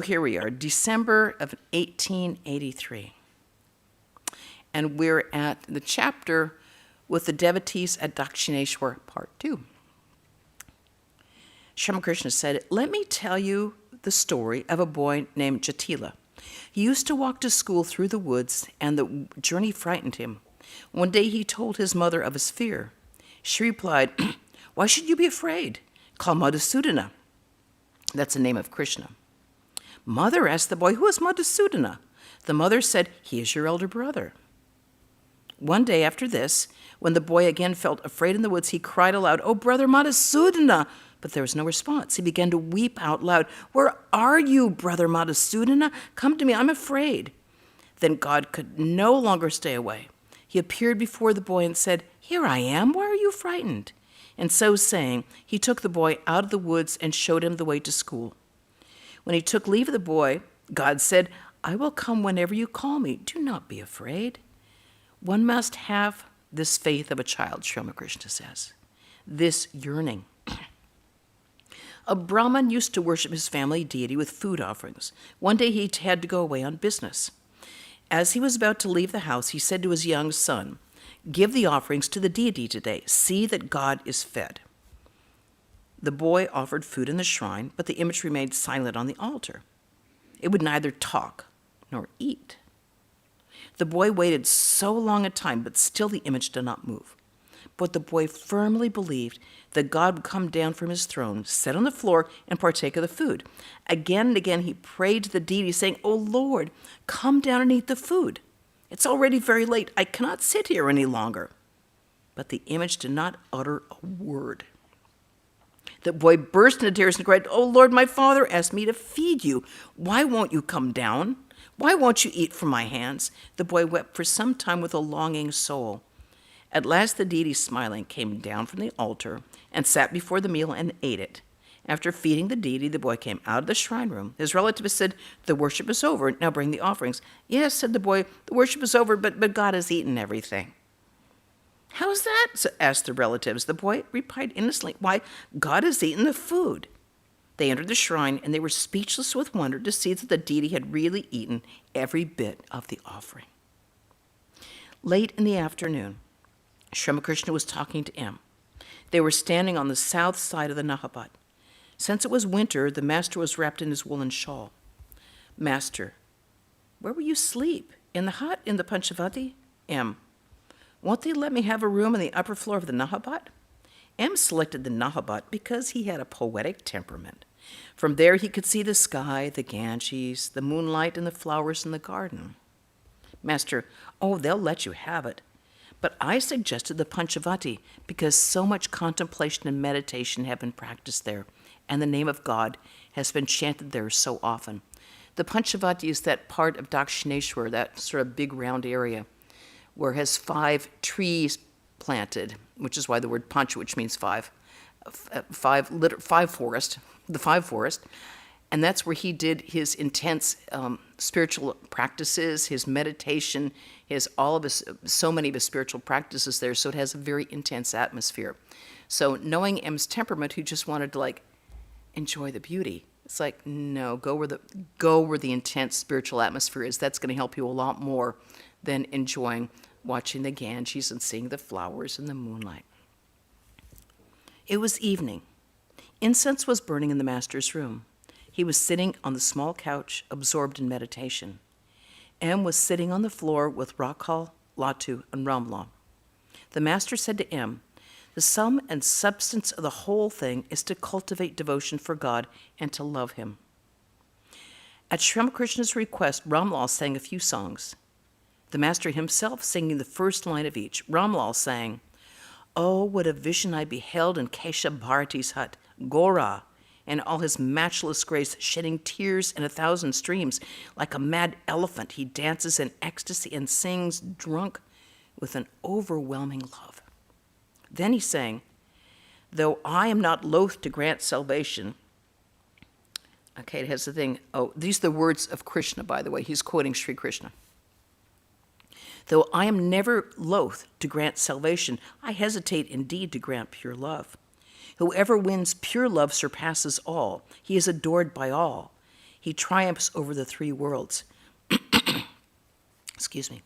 Here we are, December of 1883. And we're at the chapter with the devotees at Dakshineshwar, part 2. Sri Ramakrishna said, "Let me tell you the story of a boy named Jatila. He used to walk to school through the woods, and the journey frightened him. One day he told his mother of his fear. She replied, 'Why should you be afraid? Call Madhusudana.' That's the name of Krishna. 'Mother,' asked the boy, 'who is Madhusudana?' The mother said, 'He is your elder brother.' One day after this, when the boy again felt afraid in the woods, he cried aloud, 'Oh, brother Madhusudana!' But there was no response. He began to weep out loud. 'Where are you, brother Madhusudana? Come to me, I'm afraid.' Then God could no longer stay away. He appeared before the boy and said, 'Here I am, why are you frightened?' And so saying, he took the boy out of the woods and showed him the way to school. When he took leave of the boy, God said, 'I will come whenever you call me. Do not be afraid.' One must have this faith of a child," Sri Ramakrishna says, this yearning. A Brahmin used to worship his family deity with food offerings. One day he had to go away on business. As he was about to leave the house, he said to his young son, 'Give the offerings to the deity today. See that God is fed.' The boy offered food in the shrine, but the image remained silent on the altar. It would neither talk nor eat. The boy waited so long a time, but still the image did not move. But the boy firmly believed that God would come down from his throne, sit on the floor, and partake of the food. Again and again he prayed to the deity, saying, 'O Lord, come down and eat the food. It's already very late. I cannot sit here any longer.' But the image did not utter a word. The boy burst into tears and cried, 'O Lord, my father asked me to feed you. Why won't you come down? Why won't you eat from my hands?' The boy wept for some time with a longing soul. At last the deity, smiling, came down from the altar and sat before the meal and ate it. After feeding the deity, the boy came out of the shrine room. His relatives said, 'The worship is over. Now bring the offerings.' 'Yes,' said the boy, 'the worship is over, but God has eaten everything.' 'How's that?' asked the relatives. The boy replied innocently, 'Why, God has eaten the food.' They entered the shrine, and they were speechless with wonder to see that the deity had really eaten every bit of the offering. Late in the afternoon, Sri Ramakrishna was talking to M. They were standing on the south side of the Nahabat. Since it was winter, the master was wrapped in his woolen shawl. 'Master, where will you sleep? In the hut in the Panchavati?' M. 'Won't they let me have a room on the upper floor of the Nahabat?' M selected the Nahabat because he had a poetic temperament. From there he could see the sky, the Ganges, the moonlight, and the flowers in the garden. Master, 'Oh, they'll let you have it. But I suggested the Panchavati because so much contemplation and meditation have been practiced there, and the name of God has been chanted there so often. The Panchavati is that part of Dakshineshwar, that sort of big round area, where it has 5 trees planted, which is why the word Panch, which means five forest, the 5 forest. And that's where he did his intense spiritual practices, his meditation, so many of his spiritual practices there. So it has a very intense atmosphere. So knowing M's temperament, who just wanted to enjoy the beauty, it's like, no, go where the intense spiritual atmosphere is. That's going to help you a lot more than enjoying watching the Ganges and seeing the flowers and the moonlight. It was evening. Incense was burning in the master's room. He was sitting on the small couch, absorbed in meditation. M was sitting on the floor with Rakhal, Latu, and Ramlal. The master said to M, "The sum and substance of the whole thing is to cultivate devotion for God and to love him." At Sri Ramakrishna's request, Ramlal sang a few songs. The master himself singing the first line of each. Ramlal sang, "Oh, what a vision I beheld in Kesha Bharati's hut, Gora, and all his matchless grace, shedding tears in 1,000 streams. Like a mad elephant, he dances in ecstasy and sings, drunk with an overwhelming love." Then he sang, "Though I am not loath to grant salvation." Okay, it has the thing. Oh, these are the words of Krishna, by the way. He's quoting Sri Krishna. "Though I am never loath to grant salvation, I hesitate indeed to grant pure love. Whoever wins pure love surpasses all. He is adored by all. He He triumphs over the three worlds. Excuse me.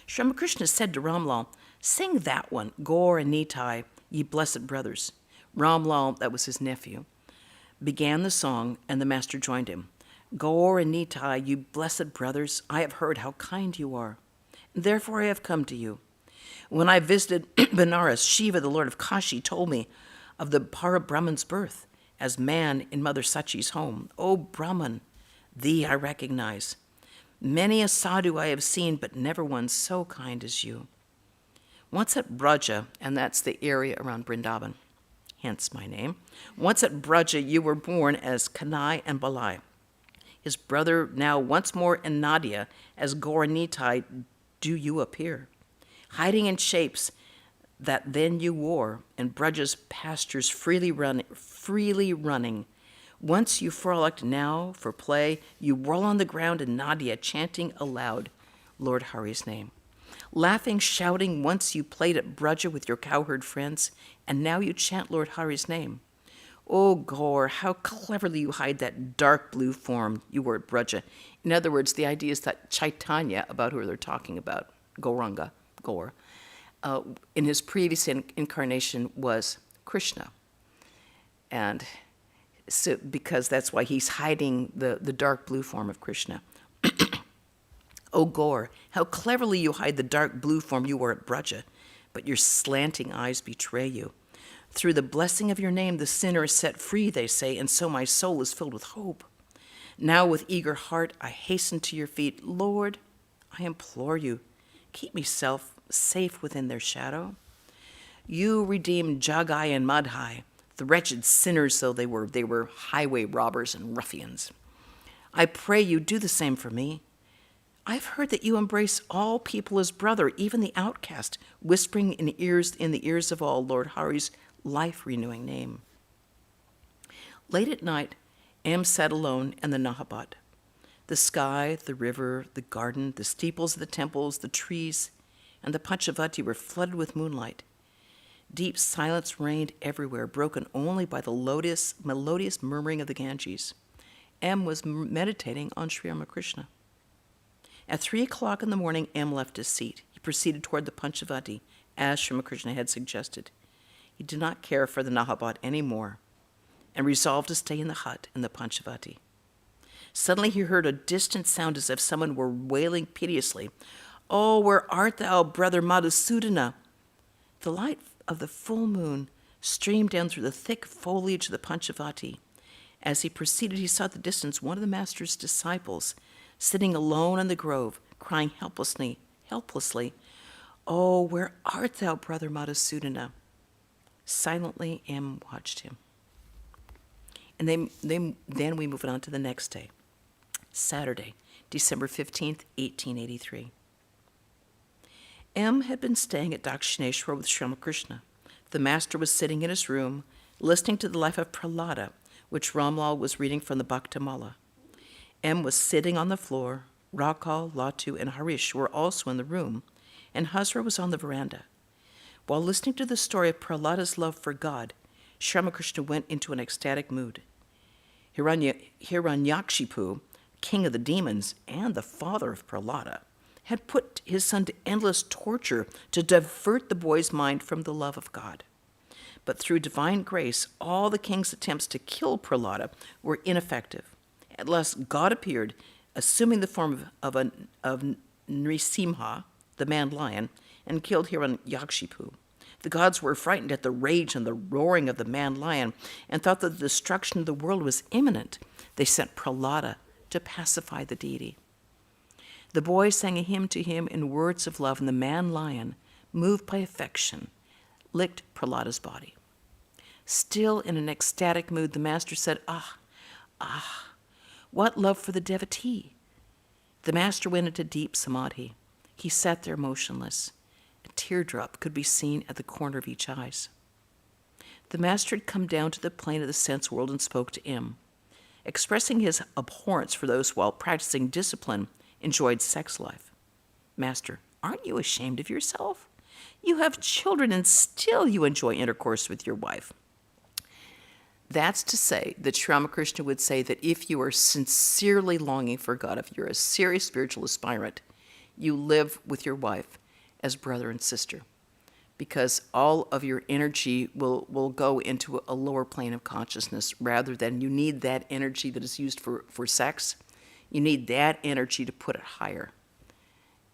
Sri Ramakrishna said to Ramlal, "Sing that one, Gaur and Nitai, ye blessed brothers." Ramlal, that was his nephew, began the song, and the master joined him. "Gaur and Nitai, you blessed brothers, I have heard how kind you are. Therefore I have come to you. When I visited Benares, Shiva, the Lord of Kashi, told me of the Parabrahman's birth as man in Mother Sachi's home. O Brahman, thee I recognize. Many a sadhu I have seen, but never one so kind as you." Once at Braja, and that's the area around Vrindavan, hence my name. Once at Braja, you were born as Kanai and Balai. His brother, now once more in Nadia, as Gauranitai, do you appear, hiding in shapes that then you wore, and Braja's pastures freely running. Once you frolicked, now, for play, you whirl on the ground in Nadia, chanting aloud Lord Hari's name. Laughing, shouting, once you played at Braja with your cowherd friends, and now you chant Lord Hari's name. O Gaur, how cleverly you hide that dark blue form you were at Braja. In other words, the idea is that Chaitanya, about who they're talking about, Gauranga, Gaur, in his previous incarnation was Krishna. And so, because that's why he's hiding the dark blue form of Krishna. O Gaur, how cleverly you hide the dark blue form you wore at Braja, but your slanting eyes betray you. Through the blessing of your name, the sinner is set free, they say, and so my soul is filled with hope. Now with eager heart I hasten to your feet. Lord, I implore you, keep me safe within their shadow. You redeemed Jagai and Madhai, the wretched sinners though they were highway robbers and ruffians. I pray you do the same for me. I've heard that you embrace all people as brother, even the outcast, whispering in the ears of all Lord Hari's life-renewing name. Late at night, M sat alone in the Nahabat. The sky, the river, the garden, the steeples of the temples, the trees, and the Panchavati were flooded with moonlight. Deep silence reigned everywhere, broken only by the melodious murmuring of the Ganges. M was meditating on Sri Ramakrishna. At 3 o'clock in the morning, M left his seat. He proceeded toward the Panchavati, as Sri Ramakrishna had suggested. He did not care for the Nahabat anymore, and resolved to stay in the hut in the Panchavati. Suddenly he heard a distant sound as if someone were wailing piteously, "Oh, where art thou, brother Madhusudana?" The light of the full moon streamed down through the thick foliage of the Panchavati. As he proceeded, he saw at the distance one of the master's disciples, sitting alone in the grove, crying helplessly, "Oh, where art thou, brother Madhusudana?" Silently, M watched him. And then we move on to the next day, Saturday, December 15th, 1883. M had been staying at Dakshineshwar with Sri Ramakrishna. The master was sitting in his room, listening to the life of Prahlada, which Ramlal was reading from the Bhaktamala. M was sitting on the floor. Rakal, Latu, and Harish were also in the room, and Hazra was on the veranda. While listening to the story of Prahlada's love for God, Sri Ramakrishna went into an ecstatic mood. Hiranyakshipu, king of the demons and the father of Prahlada, had put his son to endless torture to divert the boy's mind from the love of God. But through divine grace, all the king's attempts to kill Prahlada were ineffective. At last, God appeared, assuming the form of Nrisimha, the man-lion, and killed Hiranyakshipu. The gods were frightened at the rage and the roaring of the man-lion and thought that the destruction of the world was imminent. They sent Prahlada to pacify the deity. The boy sang a hymn to him in words of love, and the man-lion, moved by affection, licked Prahlada's body. Still in an ecstatic mood, the master said, Ah, what love for the devotee!" The master went into deep samadhi. He sat there motionless. A teardrop could be seen at the corner of each eye. The master had come down to the plane of the sense world and spoke to M, expressing his abhorrence for those who, while practicing discipline, enjoyed sex life. "Master, aren't you ashamed of yourself? You have children and still you enjoy intercourse with your wife." That's to say that Sri Ramakrishna would say that if you are sincerely longing for God, if you're a serious spiritual aspirant, you live with your wife as brother and sister, because all of your energy will go into a lower plane of consciousness rather than you need that energy that is used for sex. You need that energy to put it higher.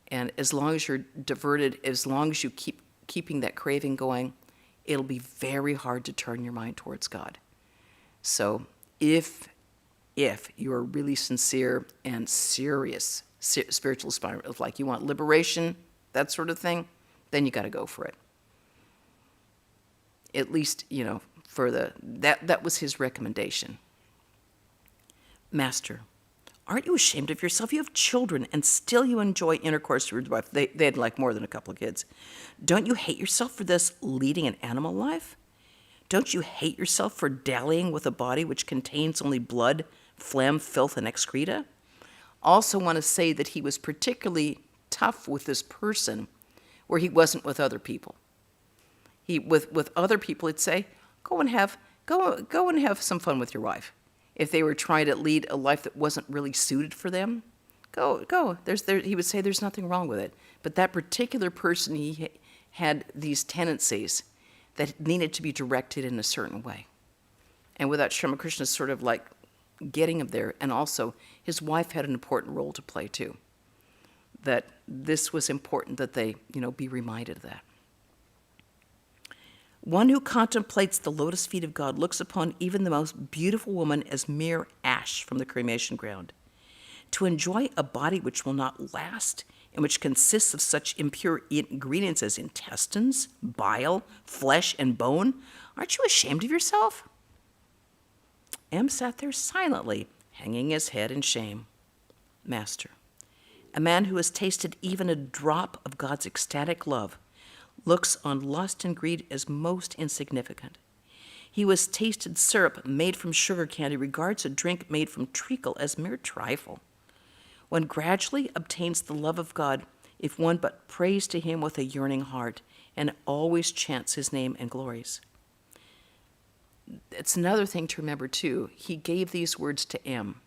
And as long as you're diverted, as long as you keep keeping that craving going, it'll be very hard to turn your mind towards God. So if you're really sincere and serious spiritual aspirant, like you want liberation, that sort of thing, then you got to go for it. At least, for that was his recommendation. Master, aren't you ashamed of yourself? You have children, and still you enjoy intercourse with your wife. They had like more than a couple of kids. Don't you hate yourself for this leading an animal life? Don't you hate yourself for dallying with a body which contains only blood, phlegm, filth, and excreta? Also want to say that he was particularly tough with this person where he wasn't with other people. With other people, he'd say, go and have some fun with your wife. If they were trying to lead a life that wasn't really suited for them, go. He would say there's nothing wrong with it. But that particular person, he had these tendencies that needed to be directed in a certain way. And without Sri Ramakrishna sort of like getting him there, and also his wife had an important role to play too. That this was important that they, be reminded of that. One who contemplates the lotus feet of God looks upon even the most beautiful woman as mere ash from the cremation ground. To enjoy a body which will not last and which consists of such impure ingredients as intestines, bile, flesh, and bone, aren't you ashamed of yourself? M sat there silently, hanging his head in shame. Master, a man who has tasted even a drop of God's ecstatic love looks on lust and greed as most insignificant. He who has tasted syrup made from sugar candy regards a drink made from treacle as mere trifle. One gradually obtains the love of God if one but prays to him with a yearning heart and always chants his name and glories. It's another thing to remember, too. He gave these words to M.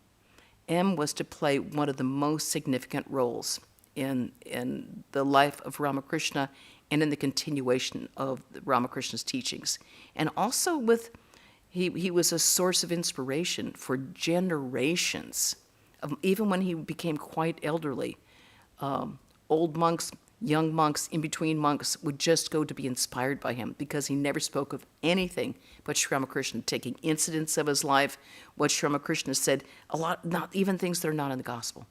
M was to play one of the most significant roles in the life of Ramakrishna and in the continuation of Ramakrishna's teachings. And also he was a source of inspiration for generations. Even when he became quite elderly, old monks, young monks, in-between monks would just go to be inspired by him because he never spoke of anything but Sri Ramakrishna, taking incidents of his life, what Sri Ramakrishna said, a lot, not even things that are not in the gospel.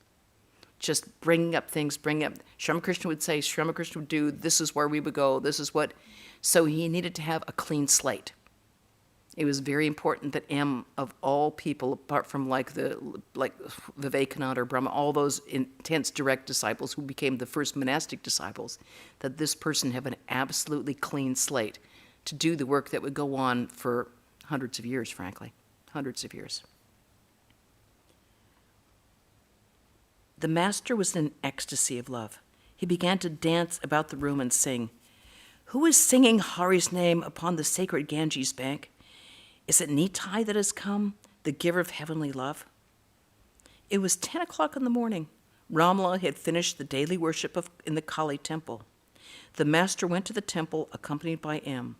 Just bringing up things, Sri Ramakrishna would say, Sri Ramakrishna would do, this is where we would go, this is what. So he needed to have a clean slate. It was very important that M, of all people, apart from like Vivekananda or Brahma, all those intense direct disciples who became the first monastic disciples, that this person have an absolutely clean slate to do the work that would go on for hundreds of years, frankly, hundreds of years. The master was in an ecstasy of love. He began to dance about the room and sing, "Who is singing Hari's name upon the sacred Ganges bank? Is it Nitai that has come, the giver of heavenly love?" It was 10 o'clock in the morning. Ramla had finished the daily worship in the Kali temple. The master went to the temple accompanied by M.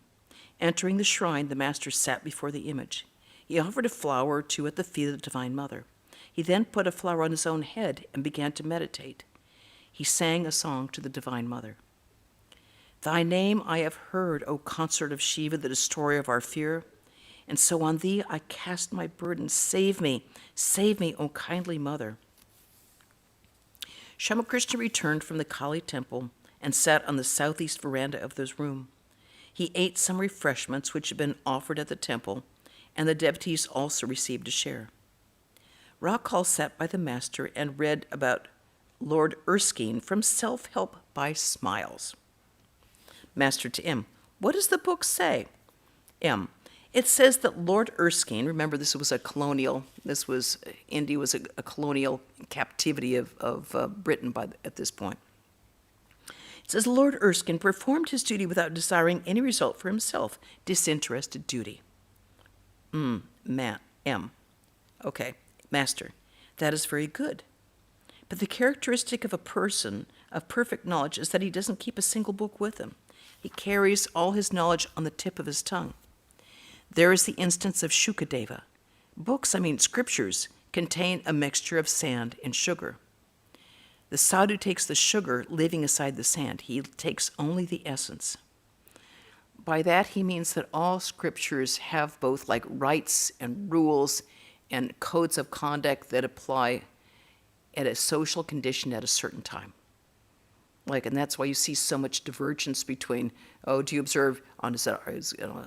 Entering the shrine, the master sat before the image. He offered a flower or two at the feet of the Divine Mother. He then put a flower on his own head and began to meditate. He sang a song to the Divine Mother. "Thy name I have heard, O consort of Shiva, the destroyer of our fear. And so on thee I cast my burden. Save me, O kindly Mother." Sri Ramakrishna returned from the Kali temple and sat on the southeast veranda of this room. He ate some refreshments which had been offered at the temple, and the devotees also received a share. Rakal sat by the master and read about Lord Erskine from Self-Help by Smiles. Master to M, "What does the book say?" M, "It says that Lord Erskine," remember India was a colonial captivity of Britain at this point. It says, "Lord Erskine performed his duty without desiring any result for himself, disinterested duty." M. Okay, Master, that is very good. But the characteristic of a person of perfect knowledge is that he doesn't keep a single book with him. He carries all his knowledge on the tip of his tongue. There is the instance of Shukadeva. Books, scriptures, contain a mixture of sand and sugar. The sadhu takes the sugar, leaving aside the sand. He takes only the essence. By that, he means that all scriptures have both like rights and rules and codes of conduct that apply at a social condition at a certain time. And that's why you see so much divergence between, do you observe on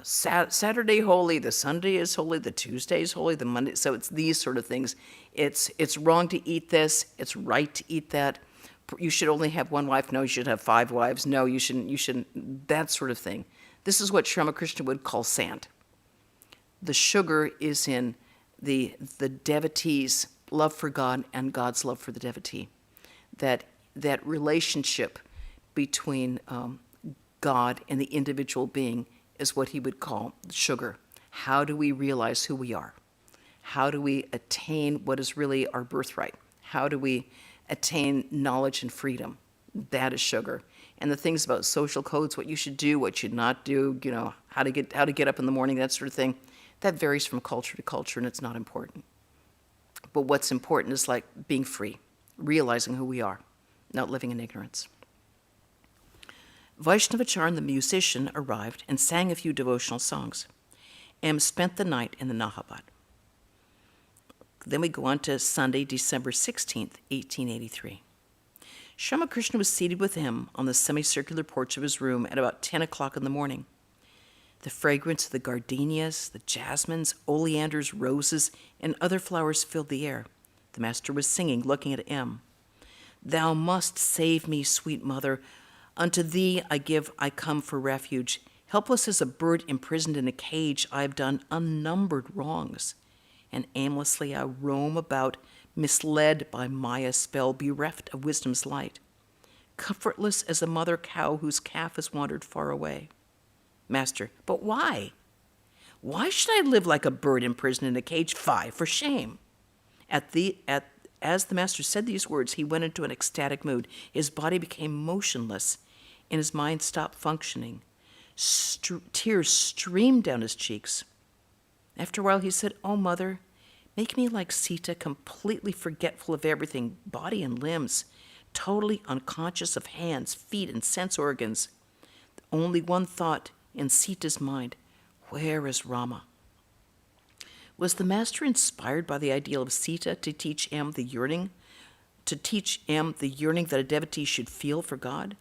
Saturday holy, the Sunday is holy, the Tuesday is holy, the Monday, so it's these sort of things. It's wrong to eat this, it's right to eat that. You should only have one wife, no, you should have 5 wives, no, you shouldn't, that sort of thing. This is what Sri Ramakrishna would call sand. The sugar is in the devotee's love for God and God's love for the devotee. That relationship between God and the individual being is what he would call sugar. How do we realize who we are? How do we attain what is really our birthright? How do we attain knowledge and freedom? That is sugar. And the things about social codes, what you should do, what you should not do, how to get up in the morning, that sort of thing, that varies from culture to culture, and it's not important. But what's important is like being free, realizing who we are, not living in ignorance. Vaishnavacharan, the musician, arrived and sang a few devotional songs. M spent the night in the Nahabad. Then we go on to Sunday, December 16th, 1883. Sri Ramakrishna was seated with him on the semicircular porch of his room at about 10 o'clock in the morning. The fragrance of the gardenias, the jasmines, oleanders, roses, and other flowers filled the air. The master was singing, looking at M. Thou must save me, sweet mother. Unto thee I come for refuge. Helpless as a bird imprisoned in a cage, I have done unnumbered wrongs. And aimlessly I roam about, misled by Maya's spell, bereft of wisdom's light. Comfortless as a mother cow whose calf has wandered far away. Master, but why? Why should I live like a bird imprisoned in a cage? Fie, for shame. As the master said these words, he went into an ecstatic mood. His body became motionless, and his mind stopped functioning. Tears streamed down his cheeks. After a while, he said, "Oh, mother, make me like Sita, completely forgetful of everything, body and limbs, totally unconscious of hands, feet, and sense organs. Only one thought in Sita's mind, where is Rama?" Was the master inspired by the ideal of Sita to teach M the yearning that a devotee should feel for God?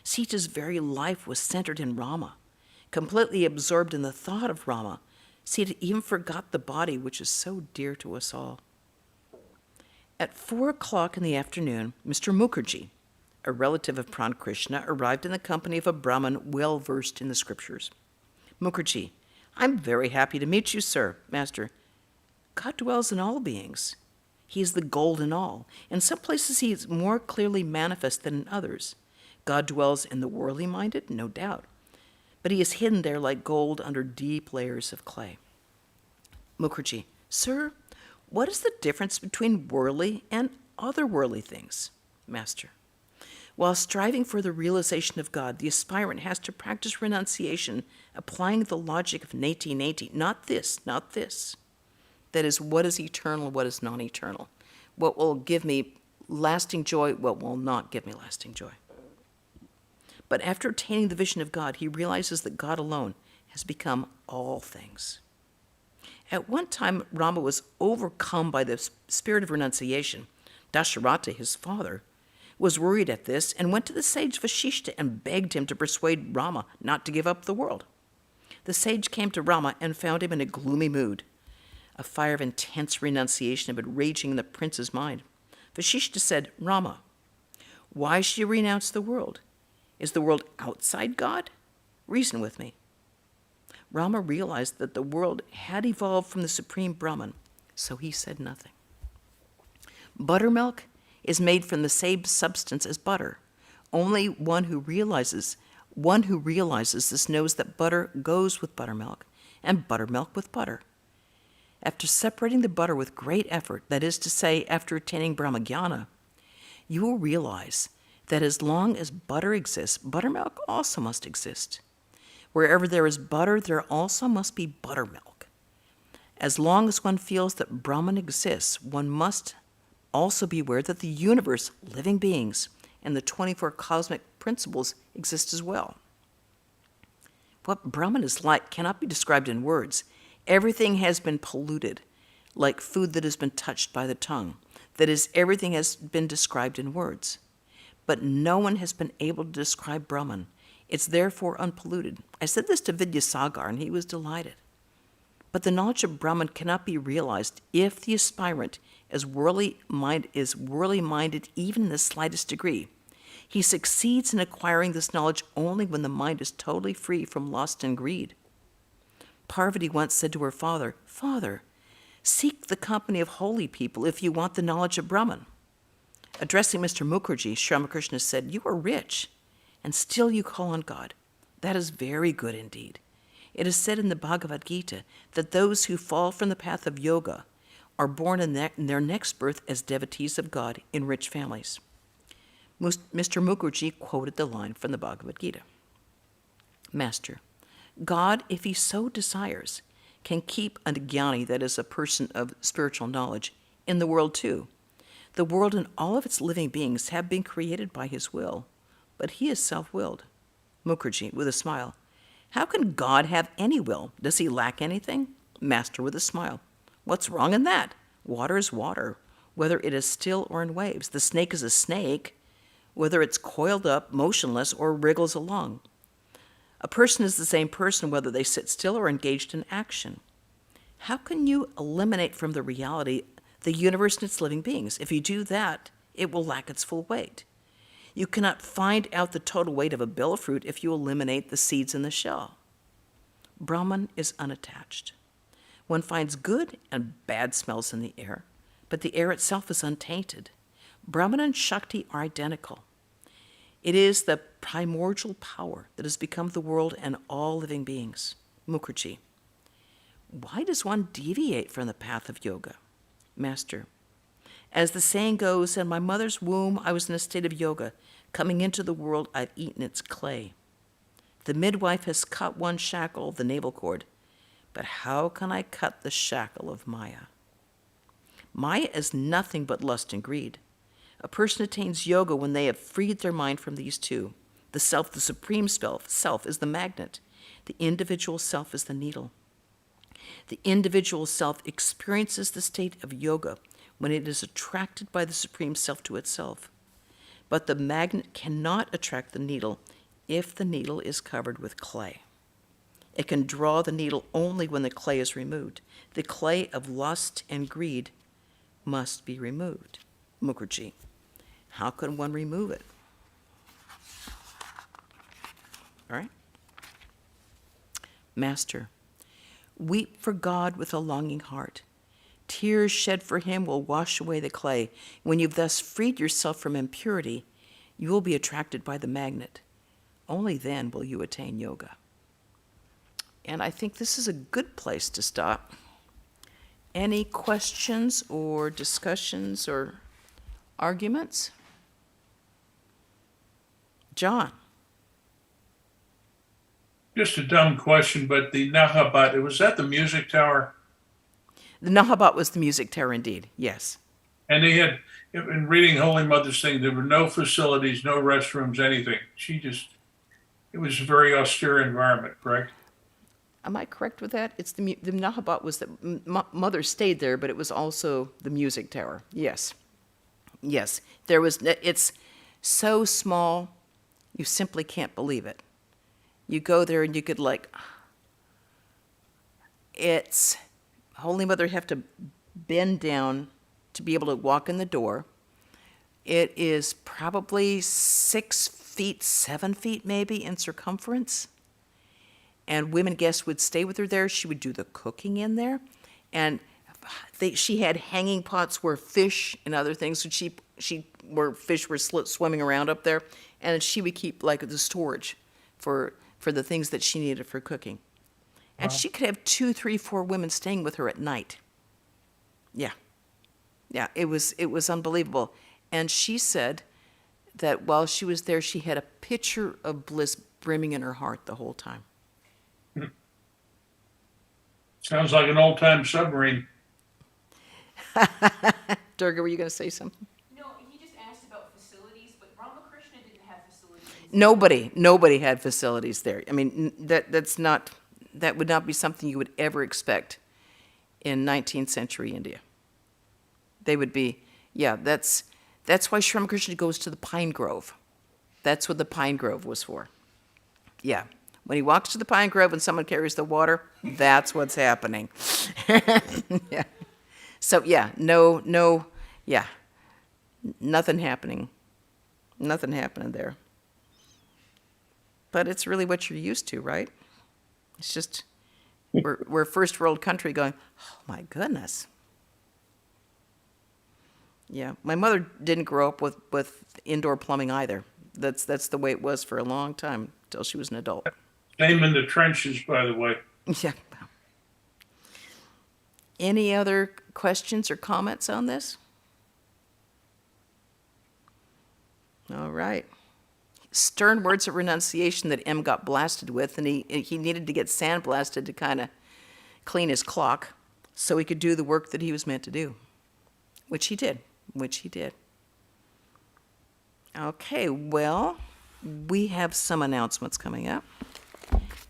Sita's very life was centered in Rama. Completely absorbed in the thought of Rama, Sita even forgot the body, which is so dear to us all. At 4 o'clock in the afternoon, Mr. Mukherjee, a relative of Pran Krishna, arrived in the company of a Brahmin well versed in the scriptures. Mukherjee, I'm very happy to meet you, sir. Master, God dwells in all beings. He is the gold in all. In some places he is more clearly manifest than in others. God dwells in the worldly minded, no doubt, but he is hidden there like gold under deep layers of clay. Mukherjee, sir, what is the difference between worldly and otherworldly things? Master, while striving for the realization of God, the aspirant has to practice renunciation, applying the logic of neti neti, not this, not this. That is, what is eternal, what is non-eternal? What will give me lasting joy, what will not give me lasting joy? But after attaining the vision of God, he realizes that God alone has become all things. At one time, Rama was overcome by the spirit of renunciation. Dasharatha, his father, was worried at this and went to the sage Vasishta and begged him to persuade Rama not to give up the world. The sage came to Rama and found him in a gloomy mood. A fire of intense renunciation had been raging in the prince's mind. Vasishta said, Rama, why should you renounce the world? Is the world outside God? Reason with me. Rama realized that the world had evolved from the Supreme Brahman, so he said nothing. Buttermilk is made from the same substance as butter. Only one who realizes this knows that butter goes with buttermilk, and buttermilk with butter. After separating the butter with great effort, that is to say, after attaining Brahmagyana, you will realize that as long as butter exists, buttermilk also must exist. Wherever there is butter, there also must be buttermilk. As long as one feels that Brahman exists, one must also be aware that the universe, living beings, and the 24 cosmic principles exist as well. What Brahman is like cannot be described in words. Everything has been polluted, like food that has been touched by the tongue. That is, everything has been described in words. But no one has been able to describe Brahman. It's therefore unpolluted. I said this to Vidyasagar, and he was delighted. But the knowledge of Brahman cannot be realized if the aspirant is worldly minded even in the slightest degree. He succeeds in acquiring this knowledge only when the mind is totally free from lust and greed. Parvati once said to her father, "Father, seek the company of holy people if you want the knowledge of Brahman." Addressing Mr. Mukherjee, Sri Ramakrishna said, "You are rich, and still you call on God. That is very good indeed. It is said in the Bhagavad Gita that those who fall from the path of yoga are born in their next birth as devotees of God in rich families." Mr. Mukherjee quoted the line from the Bhagavad Gita. Master, God, if he so desires, can keep a jnani, that is a person of spiritual knowledge, in the world too. The world and all of its living beings have been created by his will, but he is self-willed. Mukherjee, with a smile, how can God have any will? Does he lack anything? Master, with a smile, what's wrong in that? Water is water, whether it is still or in waves. The snake is a snake, whether it's coiled up, motionless, or wriggles along. A person is the same person whether they sit still or engaged in action. How can you eliminate from the reality the universe and its living beings? If you do that, it will lack its full weight. You cannot find out the total weight of a bill of fruit if you eliminate the seeds in the shell. Brahman is unattached. One finds good and bad smells in the air, but the air itself is untainted. Brahman and Shakti are identical. It is the primordial power that has become the world and all living beings. Mukherjee, why does one deviate from the path of yoga? Master, as the saying goes, in my mother's womb I was in a state of yoga. Coming into the world, I've eaten its clay. The midwife has cut one shackle, the navel cord, but how can I cut the shackle of Maya? Maya is nothing but lust and greed. A person attains yoga when they have freed their mind from these two. The self, the supreme self, is the magnet. The individual self is the needle. The individual self experiences the state of yoga when it is attracted by the supreme self to itself. But the magnet cannot attract the needle if the needle is covered with clay. It can draw the needle only when the clay is removed. The clay of lust and greed must be removed. Mukherjee, how can one remove it? All right. Master, weep for God with a longing heart. Tears shed for him will wash away the clay. When you've thus freed yourself from impurity, you will be attracted by the magnet. Only then will you attain yoga. And I think this is a good place to stop. Any questions or discussions or arguments? John. Just a dumb question, but the Nahabat, was that the music tower? The Nahabat was the music tower indeed, yes. And they had, in reading Holy Mother's thing, there were no facilities, no restrooms, anything. It was a very austere environment, correct? Am I correct with that? It's the Nahabat was that Mother stayed there, but it was also the music tower. Yes. Yes. It's so small, you simply can't believe it. You go there and you could Holy Mother have to bend down to be able to walk in the door. It is probably 6 feet, 7 feet maybe in circumference. And women guests would stay with her there. She would do the cooking in there. And she had hanging pots where fish and other things, where fish were swimming around up there. And she would keep the storage for the things that she needed for cooking. And Wow. she could have 2, 3, 4 women staying with her at night. Yeah. Yeah, it was unbelievable. And she said that while she was there, she had a pitcher of bliss brimming in her heart the whole time. Sounds like an old-time submarine. Durga, were you going to say something? No, he just asked about facilities, but Ramakrishna didn't have facilities. Nobody had facilities there. I mean, that would not be something you would ever expect in 19th century India. They would be, yeah, that's why Sri Ramakrishna goes to the pine grove. That's what the pine grove was for. Yeah. When he walks to the pine grove and someone carries the water, that's what's happening. Yeah. So yeah, yeah, nothing happening. Nothing happening there. But it's really what you're used to, right? It's just, we're a first world country going, oh my goodness. Yeah, my mother didn't grow up with indoor plumbing either. That's the way it was for a long time, till she was an adult. Same in the trenches, by the way. Yeah. Any other questions or comments on this? All right. Stern words of renunciation that M got blasted with, and he needed to get sandblasted to kind of clean his clock so he could do the work that he was meant to do, which he did. Okay, well, we have some announcements coming up,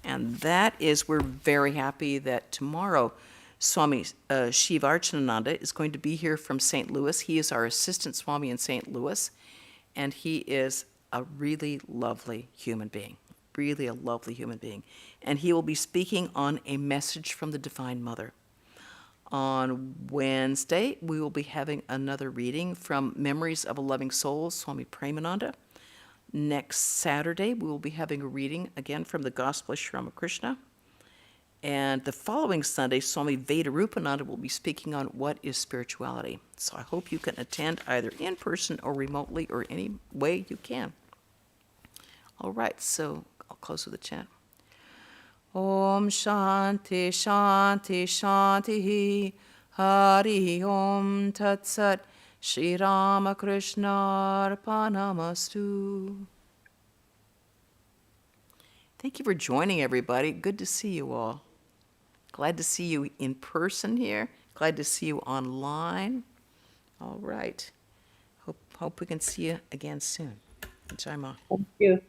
and that is we're very happy that tomorrow Swami Shiva Archananda is going to be here from St. Louis. He is our assistant Swami in St. Louis, and he is a really lovely human being, and he will be speaking on a message from the Divine Mother. On Wednesday, we will be having another reading from Memories of a Loving Soul, Swami Premananda. Next Saturday, we will be having a reading again from the Gospel of Sri Ramakrishna. And the following Sunday, Swami Vedarupananda will be speaking on what is spirituality. So I hope you can attend either in person or remotely or any way you can. All right, so I'll close with a chant. Om Shanti Shanti Shanti Hari Om Tat Sat Sri Ramakrishna Arpanamastu. Thank you for joining, everybody. Good to see you all. Glad to see you in person here. Glad to see you online. All right. Hope we can see you again soon. Jai Ma. Thank you.